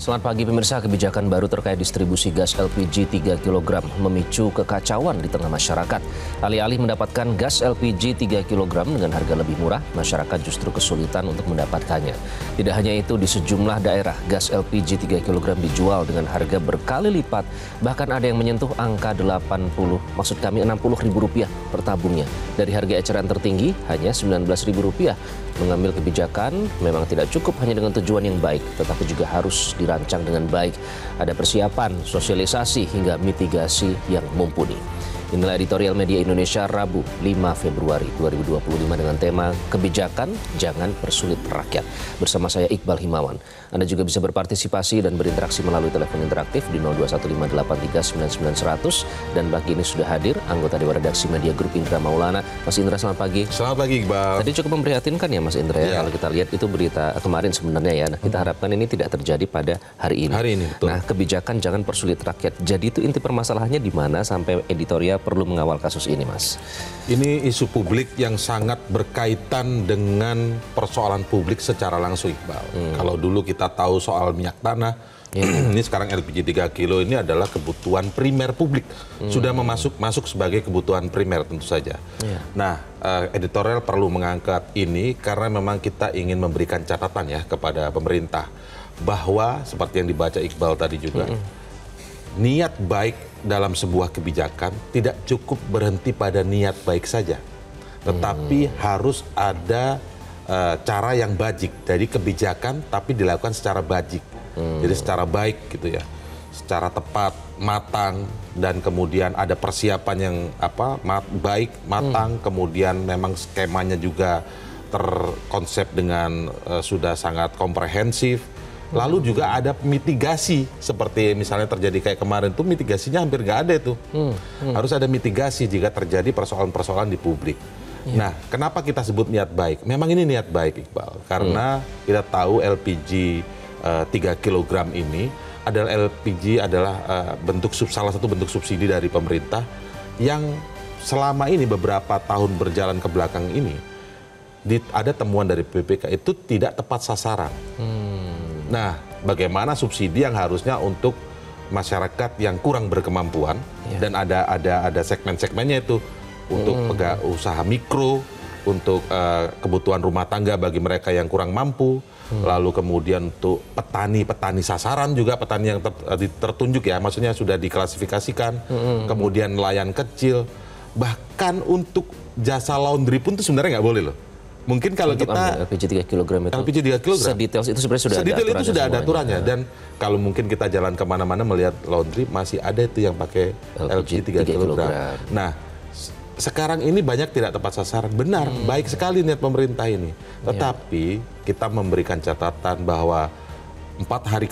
Selamat pagi pemirsa, kebijakan baru terkait distribusi gas LPG 3 kg memicu kekacauan di tengah masyarakat. Alih-alih mendapatkan gas LPG 3 kg dengan harga lebih murah, masyarakat justru kesulitan untuk mendapatkannya. Tidak hanya itu, di sejumlah daerah gas LPG 3 kg dijual dengan harga berkali lipat, bahkan ada yang menyentuh angka 60.000 rupiah per tabungnya. Dari harga eceran tertinggi hanya 19.000 rupiah. Mengambil kebijakan memang tidak cukup hanya dengan tujuan yang baik, tetapi juga harus dirancang dengan baik. Ada persiapan, sosialisasi, hingga mitigasi yang mumpuni. Inilah editorial Media Indonesia Rabu 5 Februari 2025 dengan tema Kebijakan Jangan Persulit Rakyat. Bersama saya Iqbal Himawan. Anda juga bisa berpartisipasi dan berinteraksi melalui telepon interaktif di 02158399100. Dan pagi ini sudah hadir anggota Dewan Redaksi Media Group Indra Maulana. Mas Indra, selamat pagi. Selamat pagi, Iqbal. Tadi cukup memprihatinkan ya Mas Indra ya, kalau kita lihat itu berita kemarin sebenarnya ya. Nah, kita harapkan ini tidak terjadi pada hari ini. Hari ini, betul. Nah, kebijakan jangan persulit rakyat. Jadi itu inti permasalahannya di mana sampai editorial perlu mengawal kasus ini, Mas? Ini isu publik yang sangat berkaitan dengan persoalan publik secara langsung, Iqbal. Kalau dulu kita tahu soal minyak tanah, ini sekarang LPG 3 kilo ini adalah kebutuhan primer publik. Sudah masuk sebagai kebutuhan primer tentu saja. Nah, editorial perlu mengangkat ini karena memang kita ingin memberikan catatan ya kepada pemerintah bahwa seperti yang dibaca Iqbal tadi juga, niat baik dalam sebuah kebijakan tidak cukup berhenti pada niat baik saja, tetapi harus ada cara yang bajik. Jadi kebijakan tapi dilakukan secara bajik, jadi secara baik gitu ya, secara tepat, matang, dan kemudian ada persiapan yang baik, matang, kemudian memang skemanya juga terkonsep dengan sudah sangat komprehensif. Lalu juga ada mitigasi, seperti misalnya terjadi kayak kemarin tuh mitigasinya hampir nggak ada itu. Harus ada mitigasi jika terjadi persoalan-persoalan di publik. Nah, kenapa kita sebut niat baik? Memang ini niat baik, Iqbal. Karena kita tahu LPG 3 kg ini adalah salah satu bentuk subsidi dari pemerintah yang selama ini beberapa tahun berjalan ke belakang ini ada temuan dari BPK itu tidak tepat sasaran. Nah, bagaimana subsidi yang harusnya untuk masyarakat yang kurang berkemampuan dan ada segmen-segmennya itu untuk usaha mikro, untuk kebutuhan rumah tangga bagi mereka yang kurang mampu, lalu kemudian untuk petani sasaran juga, petani yang tertunjuk ya, maksudnya sudah diklasifikasikan, kemudian nelayan kecil, bahkan untuk jasa laundry pun itu sebenarnya nggak boleh loh. Mungkin kalau untuk kita LPG 3 kg itu, LPG 3 kg sedetail itu sebenarnya sudah ada aturannya. Dan kalau mungkin kita jalan kemana-mana melihat laundry masih ada itu yang pakai LPG 3 kg. Nah, sekarang ini banyak tidak tepat sasaran. Benar, baik sekali niat pemerintah ini. Tetapi kita memberikan catatan bahwa 4 hari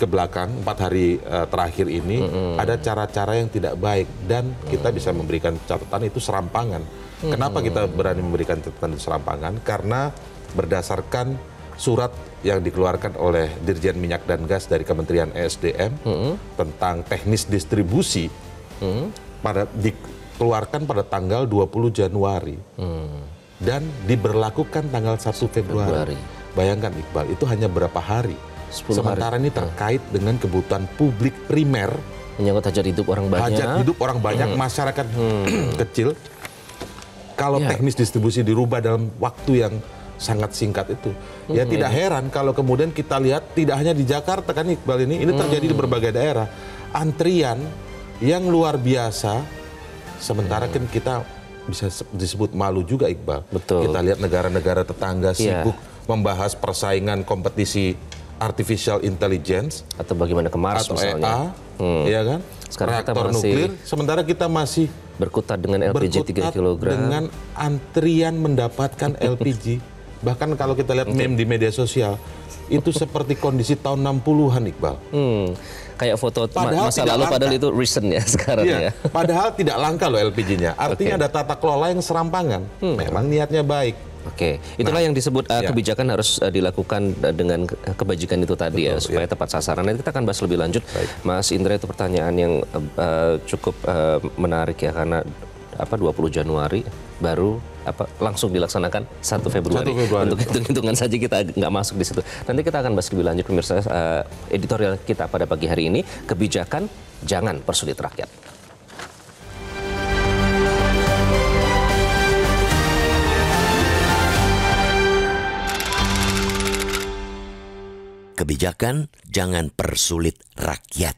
terakhir ini ada cara-cara yang tidak baik, dan kita bisa memberikan catatan itu serampangan. Kenapa kita berani memberikan catatan itu serampangan? Karena berdasarkan surat yang dikeluarkan oleh Dirjen Minyak dan Gas dari Kementerian ESDM tentang teknis distribusi dikeluarkan pada tanggal 20 Januari dan diberlakukan tanggal 1 Februari. Bayangkan, Iqbal, itu hanya berapa hari. Sementara ini terkait dengan kebutuhan publik primer, menyangkut hajat hidup orang banyak, masyarakat kecil. Kalau teknis distribusi dirubah dalam waktu yang sangat singkat itu, ya tidak heran kalau kemudian kita lihat tidak hanya di Jakarta kan, Iqbal, ini terjadi di berbagai daerah. Antrian yang luar biasa, sementara kan kita bisa disebut malu juga, Iqbal. Betul. Kita lihat negara-negara tetangga sibuk membahas persaingan kompetisi artificial intelligence atau bagaimana ke Mars atau misalnya. Ya kan? Sekarang reaktor kita masih nuklir, sementara kita masih berkutat dengan LPG 3 kg. Dengan antrian mendapatkan LPG. Bahkan kalau kita lihat meme di media sosial, itu seperti kondisi tahun 60-an, Iqbal. Kayak foto masa lalu, padahal itu recent ya sekarang ya. Padahal tidak langka loh LPG-nya. Artinya ada tata kelola yang serampangan. Memang niatnya baik. Oke, itulah yang disebut kebijakan harus dilakukan dengan kebajikan itu tadi. Betul, ya, supaya tepat sasaran. Nanti kita akan bahas lebih lanjut. Baik. Mas Indra, itu pertanyaan yang cukup menarik ya, karena 20 Januari baru langsung dilaksanakan 1 Februari. 1 Februari. Untuk hitung-hitungan saja kita nggak masuk di situ. Nanti kita akan bahas lebih lanjut pemirsa, editorial kita pada pagi hari ini, kebijakan jangan persulit rakyat. Kebijakan jangan persulit rakyat.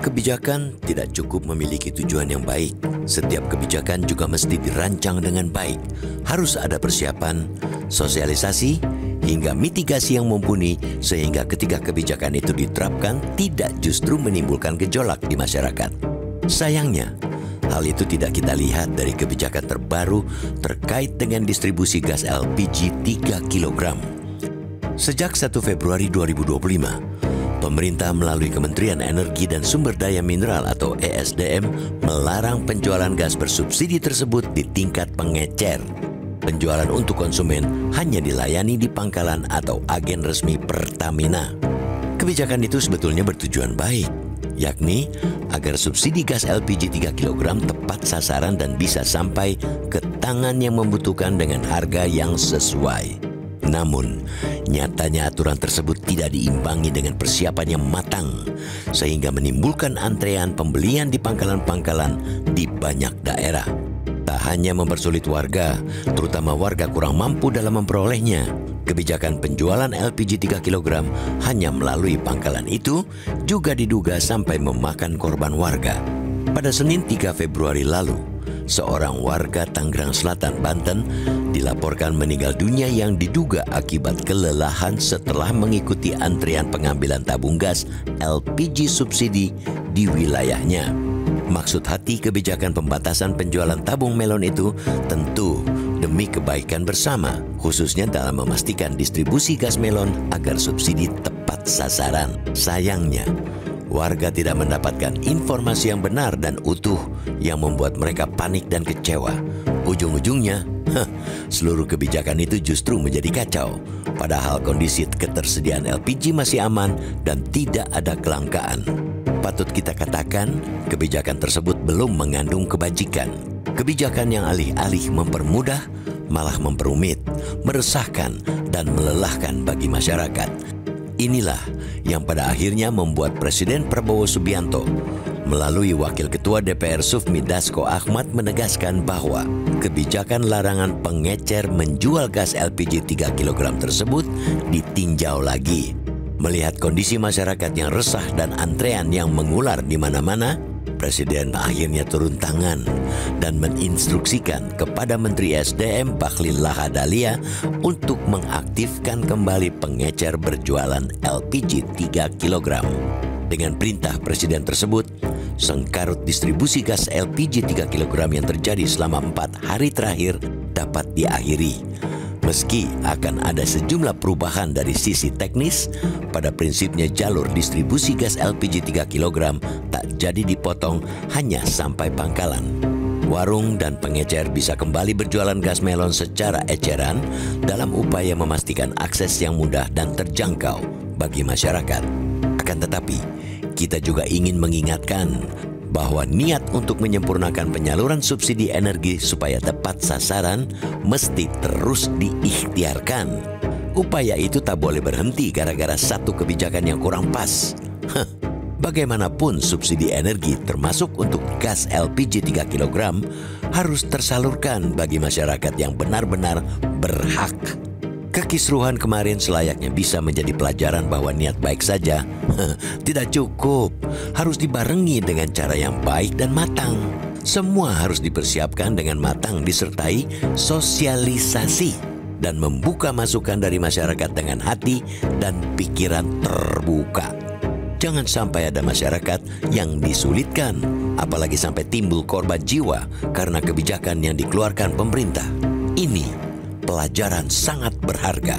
Kebijakan tidak cukup memiliki tujuan yang baik. Setiap kebijakan juga mesti dirancang dengan baik. Harus ada persiapan, sosialisasi, hingga mitigasi yang mumpuni sehingga ketika kebijakan itu diterapkan tidak justru menimbulkan gejolak di masyarakat. Sayangnya, hal itu tidak kita lihat dari kebijakan terbaru terkait dengan distribusi gas LPG 3 kg. Sejak 1 Februari 2025, pemerintah melalui Kementerian Energi dan Sumber Daya Mineral atau ESDM melarang penjualan gas bersubsidi tersebut di tingkat pengecer. Penjualan untuk konsumen hanya dilayani di pangkalan atau agen resmi Pertamina. Kebijakan itu sebetulnya bertujuan baik, yakni agar subsidi gas LPG 3 kg tepat sasaran dan bisa sampai ke tangan yang membutuhkan dengan harga yang sesuai. Namun, nyatanya aturan tersebut tidak diimbangi dengan persiapan yang matang, sehingga menimbulkan antrean pembelian di pangkalan-pangkalan di banyak daerah. Tak hanya mempersulit warga, terutama warga kurang mampu dalam memperolehnya, kebijakan penjualan LPG 3 kg hanya melalui pangkalan itu juga diduga sampai memakan korban warga. Pada Senin 3 Februari lalu, seorang warga Tangerang Selatan, Banten, dilaporkan meninggal dunia yang diduga akibat kelelahan setelah mengikuti antrian pengambilan tabung gas LPG subsidi di wilayahnya. Maksud hati kebijakan pembatasan penjualan tabung melon itu tentu demi kebaikan bersama, khususnya dalam memastikan distribusi gas melon agar subsidi tepat sasaran. Sayangnya, warga tidak mendapatkan informasi yang benar dan utuh yang membuat mereka panik dan kecewa. Ujung-ujungnya, seluruh kebijakan itu justru menjadi kacau. Padahal kondisi ketersediaan LPG masih aman dan tidak ada kelangkaan. Patut kita katakan, kebijakan tersebut belum mengandung kebajikan. Kebijakan yang alih-alih mempermudah, malah memperumit, meresahkan, dan melelahkan bagi masyarakat. Inilah yang pada akhirnya membuat Presiden Prabowo Subianto melalui Wakil Ketua DPR Sufmi Dasko Ahmad menegaskan bahwa kebijakan larangan pengecer menjual gas LPG 3 kg tersebut ditinjau lagi. Melihat kondisi masyarakat yang resah dan antrean yang mengular di mana-mana, Presiden akhirnya turun tangan dan menginstruksikan kepada Menteri SDM Bahlil Lahadalia untuk mengaktifkan kembali pengecer berjualan LPG 3 kg. Dengan perintah Presiden tersebut, sengkarut distribusi gas LPG 3 kg yang terjadi selama 4 hari terakhir dapat diakhiri. Meski akan ada sejumlah perubahan dari sisi teknis, pada prinsipnya jalur distribusi gas LPG 3 kg tak jadi dipotong hanya sampai pangkalan. Warung dan pengecer bisa kembali berjualan gas melon secara eceran dalam upaya memastikan akses yang mudah dan terjangkau bagi masyarakat. Akan tetapi, kita juga ingin mengingatkan bahwa niat untuk menyempurnakan penyaluran subsidi energi supaya tepat sasaran mesti terus diikhtiarkan. Upaya itu tak boleh berhenti gara-gara satu kebijakan yang kurang pas. Bagaimanapun subsidi energi termasuk untuk gas LPG 3 kg harus tersalurkan bagi masyarakat yang benar-benar berhak. Kekisruhan kemarin selayaknya bisa menjadi pelajaran bahwa niat baik saja tidak cukup. Harus dibarengi dengan cara yang baik dan matang. Semua harus dipersiapkan dengan matang disertai sosialisasi dan membuka masukan dari masyarakat dengan hati dan pikiran terbuka. Jangan sampai ada masyarakat yang disulitkan, apalagi sampai timbul korban jiwa karena kebijakan yang dikeluarkan pemerintah. Ini pelajaran sangat berharga.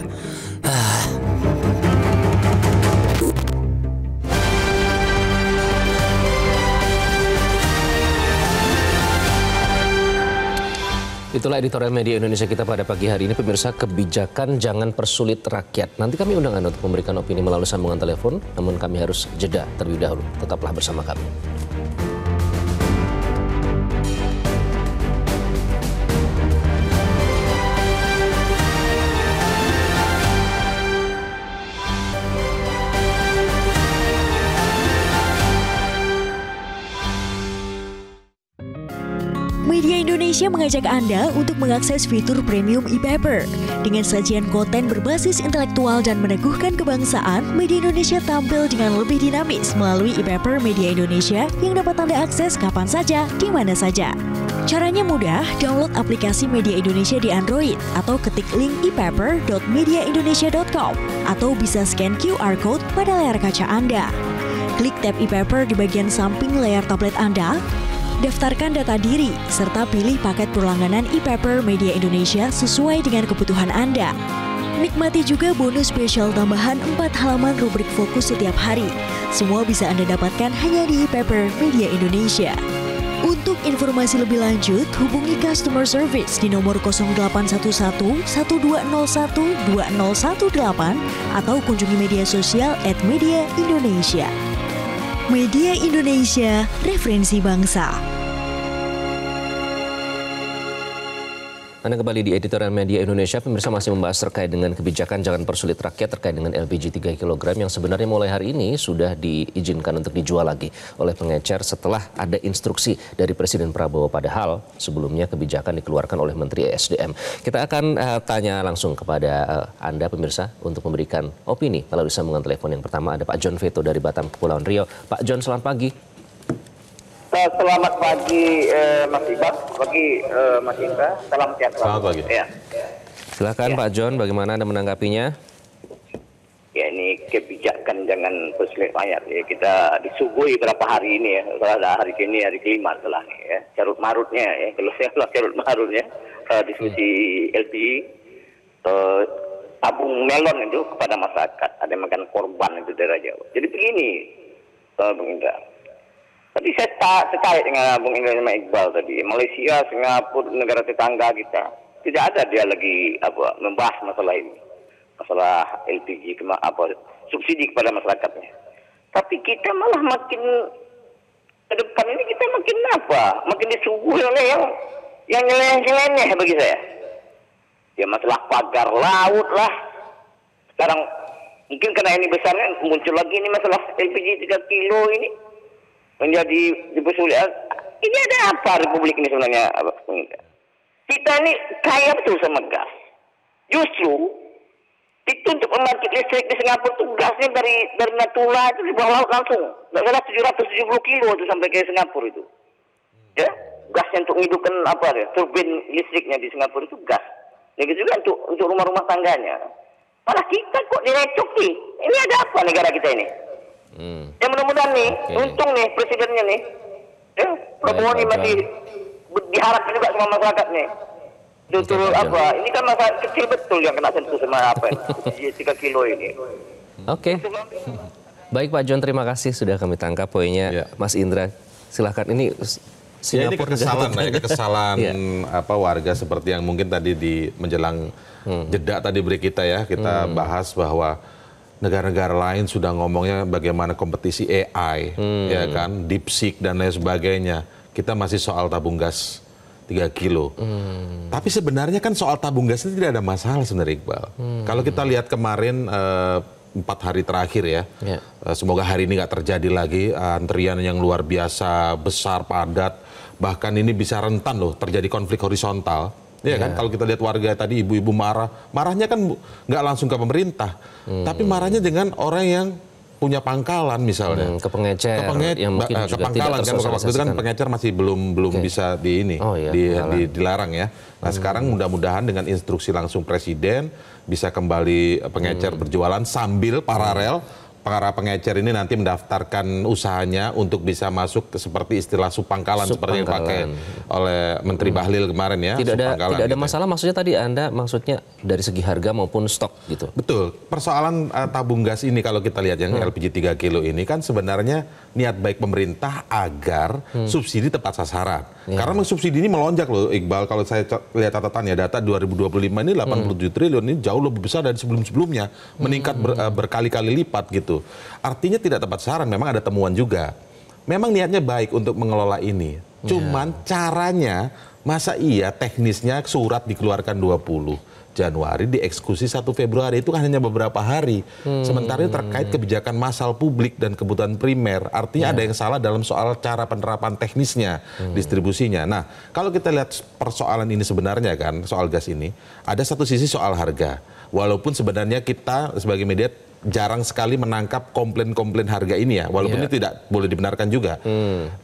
Itulah editorial Media Indonesia kita pada pagi hari ini. Pemirsa, kebijakan jangan persulit rakyat. Nanti kami undang Anda untuk memberikan opini melalui sambungan telepon, namun kami harus jeda terlebih dahulu. Tetaplah bersama kami. Media Indonesia mengajak Anda untuk mengakses fitur premium e-paper. Dengan sajian konten berbasis intelektual dan meneguhkan kebangsaan, Media Indonesia tampil dengan lebih dinamis melalui e-paper Media Indonesia yang dapat Anda akses kapan saja, di mana saja. Caranya mudah, download aplikasi Media Indonesia di Android atau ketik link e-paper.mediaindonesia.com atau bisa scan QR Code pada layar kaca Anda. Klik tab e-paper di bagian samping layar tablet Anda, daftarkan data diri, serta pilih paket berlangganan e-paper Media Indonesia sesuai dengan kebutuhan Anda. Nikmati juga bonus spesial tambahan 4 halaman rubrik fokus setiap hari. Semua bisa Anda dapatkan hanya di e-paper Media Indonesia. Untuk informasi lebih lanjut, hubungi customer service di nomor 0811 1201 2018 atau kunjungi media sosial @mediaindonesia. Media Indonesia, referensi bangsa. Anda kembali di editorial Media Indonesia. Pemirsa, masih membahas terkait dengan kebijakan jangan persulit rakyat terkait dengan LPG 3 kg yang sebenarnya mulai hari ini sudah diizinkan untuk dijual lagi oleh pengecer setelah ada instruksi dari Presiden Prabowo, padahal sebelumnya kebijakan dikeluarkan oleh Menteri ESDM. Kita akan tanya langsung kepada Anda pemirsa untuk memberikan opini melalui sambungan telepon. Yang pertama ada Pak John Veto dari Batam, Kepulauan Riau. Pak John, selamat pagi. Selamat pagi Mas Ibas, pagi Mas Indra, salam sehat. Selamat pagi. Ya. Silakan Pak John, bagaimana Anda menanggapinya? Ya, ini kebijakan jangan persulit rakyat. Ya, kita disuguhi berapa hari ini ya, setelah hari ini hari kelima setelah ini ya, carut marutnya ya, kalau saya bilang carut marutnya diskusi LPG tabung melon itu kepada masyarakat, ada yang makan korban itu daerah Jawa. Jadi begini, Bung Indra. Tadi saya terkait dengan Bung Indra sama Iqbal tadi. Malaysia, Singapura, negara tetangga kita tidak ada dia lagi membahas masalah ini, masalah LPG, subsidi kepada masyarakatnya. Tapi kita malah makin ke depan ini kita makin makin disuguhi oleh yang nyeleneh bagi saya. Ya masalah pagar laut lah. Sekarang mungkin karena ini besarnya muncul lagi ini masalah LPG 3 kilo ini. Menjadi dipersulit. Ini ada apa Republik ini sebenarnya? Kita ini kaya betul sama gas. Justru itu untuk membangkit listrik di Singapura itu gasnya dari Natuna itu di bawah laut langsung. Nggak salah 770 kilo itu sampai ke Singapura itu. Ya, gasnya untuk menghidupkan turbin listriknya di Singapura itu gas. Ya juga untuk rumah-rumah tangganya. Malah kita kok direcok nih. Ini ada apa negara kita ini? Ya mudah-mudahan nih, untung nih presidennya nih, ya Prabowo ini masih diharapkan juga sama masyarakat nih. Betul ini kan masyarakat kecil betul yang kena sentuh sama 3 kilo ini. Oke. Baik Pak John, terima kasih sudah kami tangkap poinnya. Ya. Mas Indra, silahkan. Ini Singapura ini kekesalan warga seperti yang mungkin tadi di menjelang jeda tadi beri kita ya, kita bahas bahwa negara-negara lain sudah ngomongnya bagaimana kompetisi AI, ya kan, DeepSeek dan lain sebagainya. Kita masih soal tabung gas 3 kilo. Tapi sebenarnya kan soal tabung gas itu tidak ada masalah sebenarnya, Iqbal. Kalau kita lihat kemarin 4 hari terakhir ya, semoga hari ini nggak terjadi lagi antrian yang luar biasa, besar, padat. Bahkan ini bisa rentan loh terjadi konflik horizontal. Ya kan, kalau kita lihat warga tadi ibu-ibu marahnya kan nggak langsung ke pemerintah, tapi marahnya dengan orang yang punya pangkalan misalnya, ke pengecer, yang mungkin juga pangkalan kan waktu itu kan pengecer masih belum bisa dilarang ya. Nah sekarang mudah-mudahan dengan instruksi langsung Presiden bisa kembali pengecer berjualan sambil paralel para pengecer ini nanti mendaftarkan usahanya untuk bisa masuk seperti istilah subpangkalan seperti yang dipakai oleh Menteri Bahlil kemarin ya. Tidak ada masalah, maksudnya tadi Anda maksudnya dari segi harga maupun stok gitu. Betul. Persoalan tabung gas ini kalau kita lihat yang LPG 3 kilo ini kan sebenarnya niat baik pemerintah agar subsidi tepat sasaran. Karena memang subsidi ini melonjak loh, Iqbal. Kalau saya lihat catatannya, data 2025 ini 87 triliun, ini jauh lebih besar dari sebelum-sebelumnya, meningkat berkali-kali lipat gitu. Artinya tidak tepat sasaran, memang ada temuan juga. Memang niatnya baik untuk mengelola ini. Cuman caranya, masa iya teknisnya surat dikeluarkan 20 Januari, dieksekusi 1 Februari, itu kan hanya beberapa hari. Sementara ini terkait kebijakan massal publik dan kebutuhan primer, artinya ada yang salah dalam soal cara penerapan teknisnya, distribusinya. Nah, kalau kita lihat persoalan ini sebenarnya kan, soal gas ini, ada satu sisi soal harga. Walaupun sebenarnya kita sebagai media jarang sekali menangkap komplain-komplain harga ini ya, walaupun ini tidak boleh dibenarkan juga.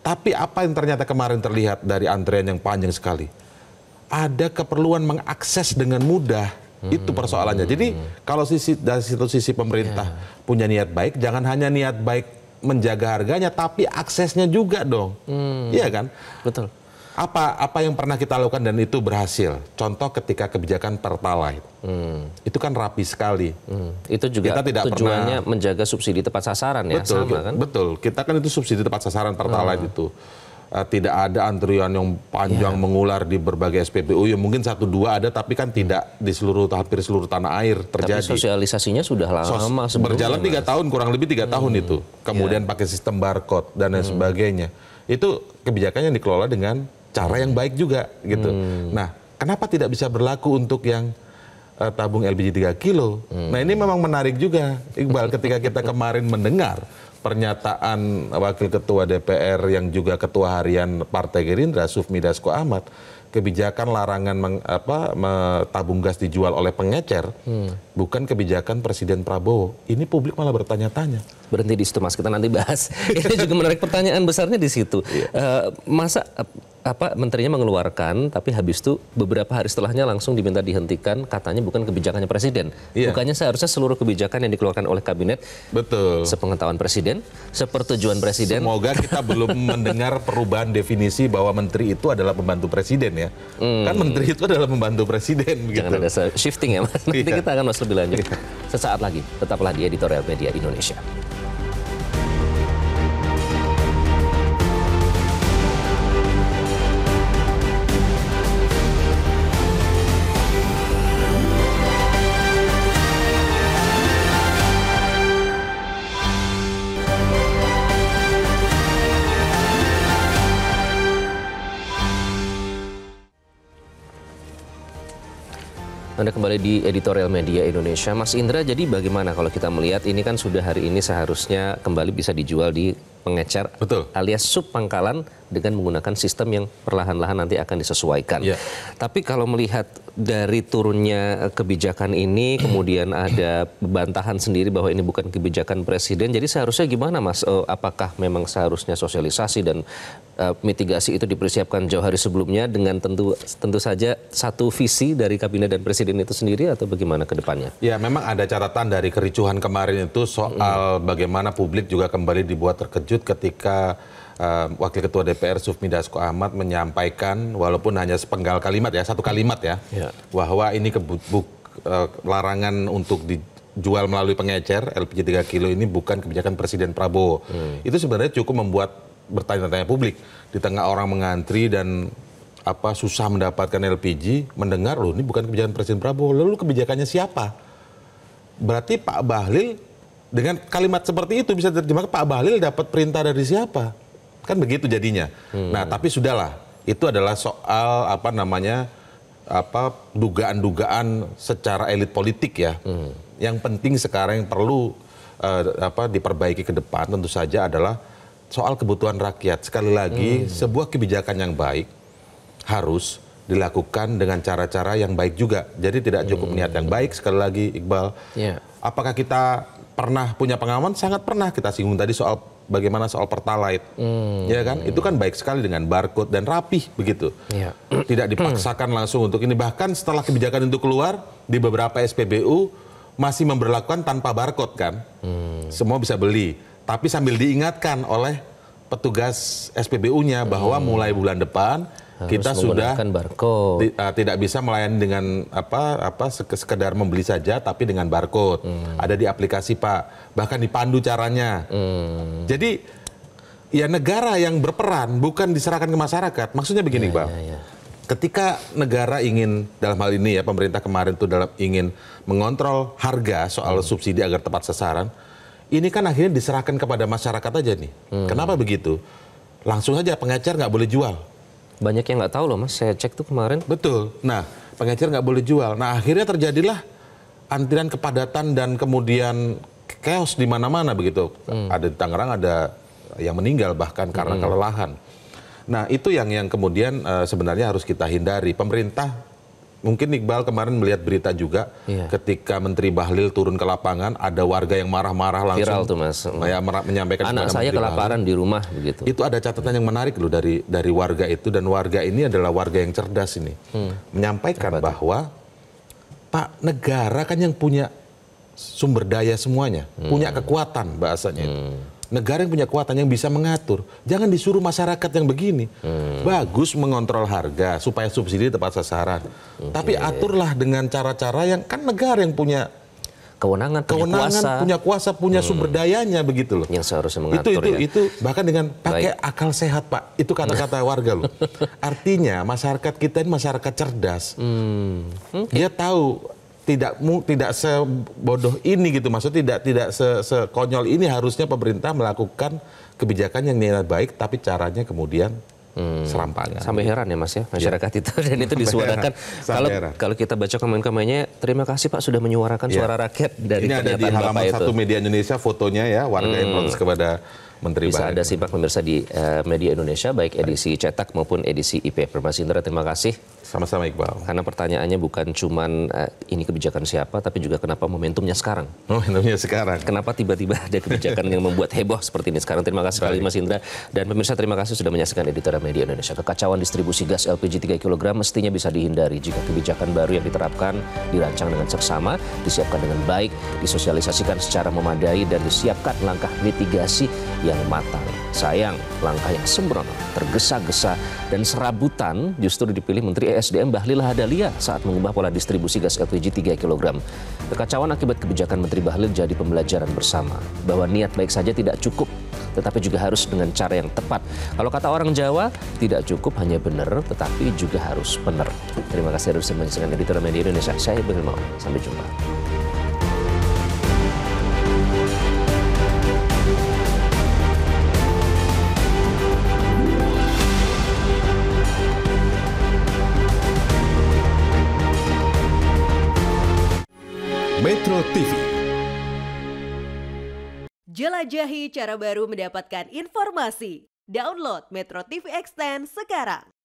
Tapi apa yang ternyata kemarin terlihat dari antrean yang panjang sekali? Ada keperluan mengakses dengan mudah, itu persoalannya. Jadi kalau dari sisi pemerintah punya niat baik, jangan hanya niat baik menjaga harganya, tapi aksesnya juga dong. Iya kan? Betul. Apa yang pernah kita lakukan dan itu berhasil? Contoh ketika kebijakan Pertalite, itu kan rapi sekali. Itu juga kita tidak tujuannya menjaga subsidi tepat sasaran ya, betul, sama kan? Betul, kita kan itu subsidi tepat sasaran Pertalite itu. Tidak ada antrian yang panjang mengular di berbagai SPBU, ya mungkin 1-2 ada, tapi kan tidak di hampir seluruh tanah air terjadi. Tapi sosialisasinya sudah lama sebelumnya. Berjalan 3 tahun, kurang lebih 3 tahun itu. Kemudian pakai sistem barcode dan lain sebagainya. Itu kebijakan yang dikelola dengan cara yang baik juga gitu. Nah, kenapa tidak bisa berlaku untuk yang tabung LPG 3 kilo? Nah, ini memang menarik juga, Iqbal, ketika kita kemarin mendengar pernyataan Wakil Ketua DPR yang juga Ketua Harian Partai Gerindra, Sufmi Dasko Ahmad, kebijakan larangan tabung gas dijual oleh pengecer bukan kebijakan Presiden Prabowo. Ini publik malah bertanya-tanya. Berhenti di situ Mas, kita nanti bahas. Ini juga menarik, pertanyaan besarnya di situ. Masa menterinya mengeluarkan, tapi habis itu beberapa hari setelahnya langsung diminta dihentikan, katanya bukan kebijakannya Presiden. Bukannya seharusnya seluruh kebijakan yang dikeluarkan oleh kabinet, betul, sepengetahuan Presiden, sepertujuan Presiden. Semoga kita belum mendengar perubahan definisi bahwa menteri itu adalah pembantu Presiden ya. Kan menteri itu adalah pembantu Presiden. Jangan ada shifting ya Mas. Nanti kita akan masuk lebih lanjut. Sesaat lagi, tetaplah di Editorial Media Indonesia. Anda kembali di Editorial Media Indonesia. Mas Indra, jadi bagaimana kalau kita melihat ini kan sudah hari ini seharusnya kembali bisa dijual di pengecer, betul, alias sub pangkalan dengan menggunakan sistem yang perlahan-lahan nanti akan disesuaikan. Tapi kalau melihat dari turunnya kebijakan ini, kemudian ada bantahan sendiri bahwa ini bukan kebijakan Presiden, jadi seharusnya gimana Mas? Apakah memang seharusnya sosialisasi dan mitigasi itu dipersiapkan jauh hari sebelumnya dengan tentu saja satu visi dari kabinet dan Presiden itu sendiri, atau bagaimana ke depannya? Ya, memang ada catatan dari kericuhan kemarin itu soal bagaimana publik juga kembali dibuat terkejut ketika Wakil Ketua DPR Sufmi Dasko Ahmad menyampaikan, walaupun hanya sepenggal kalimat ya, satu kalimat ya, bahwa ini larangan untuk dijual melalui pengecer LPG 3 kilo ini bukan kebijakan Presiden Prabowo. Itu sebenarnya cukup membuat bertanya-tanya publik di tengah orang mengantri dan susah mendapatkan LPG, mendengar loh ini bukan kebijakan Presiden Prabowo, lalu kebijakannya siapa? Berarti Pak Bahlil dengan kalimat seperti itu bisa diterjemahkan Pak Bahlil dapat perintah dari siapa? Kan begitu jadinya. Nah, tapi sudahlah, itu adalah soal dugaan-dugaan secara elit politik ya. Yang penting sekarang yang perlu diperbaiki ke depan tentu saja adalah soal kebutuhan rakyat. Sekali lagi, sebuah kebijakan yang baik harus dilakukan dengan cara-cara yang baik juga. Jadi tidak cukup niat yang baik, sekali lagi Iqbal. Apakah kita pernah punya pengalaman? Sangat pernah. Kita singgung tadi soal bagaimana soal Pertalite. Ya kan? Itu kan baik sekali dengan barcode dan rapih begitu. Tidak dipaksakan langsung untuk ini. Bahkan setelah kebijakan itu keluar, di beberapa SPBU masih memberlakukan tanpa barcode kan. Semua bisa beli. Tapi sambil diingatkan oleh petugas SPBU-nya bahwa mulai bulan depan harus kita sudah tidak bisa melayani dengan sekedar membeli saja, tapi dengan barcode. Ada di aplikasi Pak, bahkan dipandu caranya. Jadi ya negara yang berperan, bukan diserahkan ke masyarakat. Maksudnya begini, Bang. Ketika negara ingin, dalam hal ini ya pemerintah kemarin tuh ingin mengontrol harga soal subsidi agar tepat sasaran, ini kan akhirnya diserahkan kepada masyarakat aja nih. Kenapa begitu? Langsung aja pengecer nggak boleh jual. Banyak yang nggak tahu loh Mas, saya cek tuh kemarin. Betul. Nah, pengecer nggak boleh jual. Nah, akhirnya terjadilah antrian kepadatan dan kemudian chaos di mana-mana begitu. Ada di Tangerang ada yang meninggal bahkan karena kelelahan. Nah, itu yang kemudian sebenarnya harus kita hindari. Pemerintah, mungkin Iqbal kemarin melihat berita juga ketika Menteri Bahlil turun ke lapangan, ada warga yang marah-marah langsung. Viral tuh Mas. Menyampaikan anak saya kelaparan di rumah begitu. Itu ada catatan yang menarik loh dari warga itu, dan warga ini adalah warga yang cerdas ini. Menyampaikan bahwa Pak, negara kan yang punya sumber daya semuanya, punya kekuatan bahasanya itu. Negara yang punya kekuatan yang bisa mengatur. Jangan disuruh masyarakat yang begini. Bagus mengontrol harga supaya subsidi tepat sasaran. Tapi aturlah dengan cara-cara yang kan negara yang punya kewenangan, punya kuasa, punya sumber dayanya begitu loh. Yang seharusnya mengatur itu bahkan dengan pakai akal sehat, Pak. Itu kata-kata warga loh. Artinya masyarakat kita ini masyarakat cerdas. Dia tahu tidak sebodoh ini gitu, maksudnya tidak sekonyol ini harusnya pemerintah melakukan kebijakan yang niat baik tapi caranya kemudian serampangan. Sampai heran ya Mas ya masyarakat itu, dan itu disuarakan. Kalau kita baca komen-komennya, terima kasih Pak sudah menyuarakan suara rakyat dari ini ada di halaman satu Media Indonesia fotonya ya, warga yang protes kepada Menteri Bisa Bahlil. Anda simak pemirsa di Media Indonesia, baik edisi cetak maupun edisi e-paper. Mas Indra, terima kasih. Sama-sama Iqbal. Karena pertanyaannya bukan cuman ini kebijakan siapa, tapi juga kenapa momentumnya sekarang. Momentumnya sekarang. Kenapa tiba-tiba ada kebijakan yang membuat heboh seperti ini sekarang. Terima kasih sekali Mas Indra. Dan pemirsa, terima kasih sudah menyaksikan editorial Media Indonesia. Kekacauan distribusi gas LPG 3 kg mestinya bisa dihindari jika kebijakan baru yang diterapkan dirancang dengan seksama, disiapkan dengan baik, disosialisasikan secara memadai, dan disiapkan langkah mitigasi yang matang. Sayang, langkah yang sembrono, tergesa-gesa, dan serabutan justru dipilih Menteri ESDM Bahlil Lahadalia saat mengubah pola distribusi gas LPG 3 kg. Kekacauan akibat kebijakan Menteri Bahlil jadi pembelajaran bersama bahwa niat baik saja tidak cukup, tetapi juga harus dengan cara yang tepat. Kalau kata orang Jawa, tidak cukup hanya benar, tetapi juga harus benar. Terima kasih sudah menyaksikan editorial Media Indonesia. Saya Iqbal Maul. Sampai jumpa. Metro TV. Jelajahi cara baru mendapatkan informasi. Download Metro TV Extend sekarang.